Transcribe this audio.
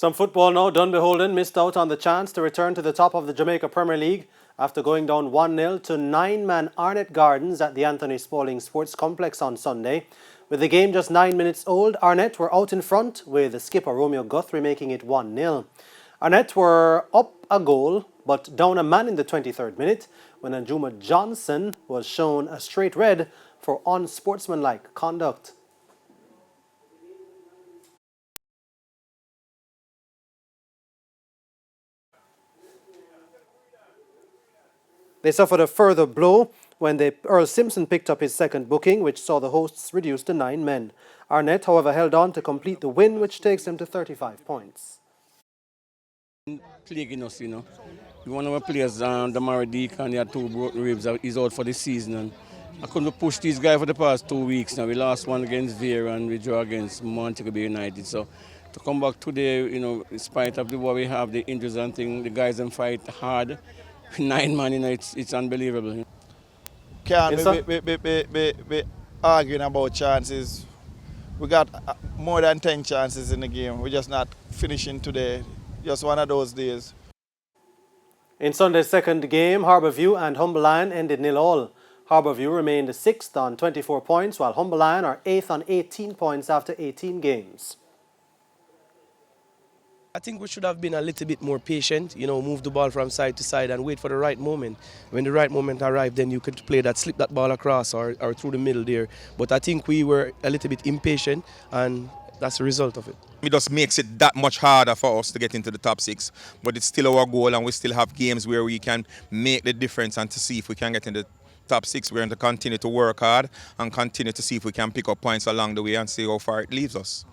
Some football now. Dun Beholden missed out on the chance to return to the top of the Jamaica Premier League after going down 1-0 to nine-man Arnett Gardens at the Anthony Spaulding Sports Complex on Sunday. With the game just 9 minutes old, Arnett were out in front, with skipper Romeo Guthrie making it 1-0. Arnett were up a goal, but down a man in the 23rd minute when Anjuma Johnson was shown a straight red for unsportsmanlike conduct. They suffered a further blow when Earl Simpson picked up his second booking, which saw the hosts reduced to 9 men. Arnett, however, held on to complete the win, which takes them to 35 points. Plaguing us, One of our players, Damari Deacon, he had 2 broken ribs. He's out for the season. And I couldn't push these guys for the past 2 weeks now. We lost one against Vera and we drew against Montego Bay United. So to come back today, in spite of what we have, the injuries and things, the guys them fight hard. 9 man, it's unbelievable. Can't be arguing about chances. We got more than 10 chances in the game. We're just not finishing today. Just one of those days. In Sunday's second game, Harbourview and Humble Lion ended 0-0. Harbourview remained 6th on 24 points, while Humble Lion are 8th on 18 points after 18 games. I think we should have been a little bit more patient, move the ball from side to side and wait for the right moment. When the right moment arrived, then you could slip that ball across or through the middle there. But I think we were a little bit impatient, and that's the result of it. It just makes it that much harder for us to get into the top 6. But it's still our goal, and we still have games where we can make the difference and to see if we can get in the top 6. We're going to continue to work hard and continue to see if we can pick up points along the way and see how far it leaves us.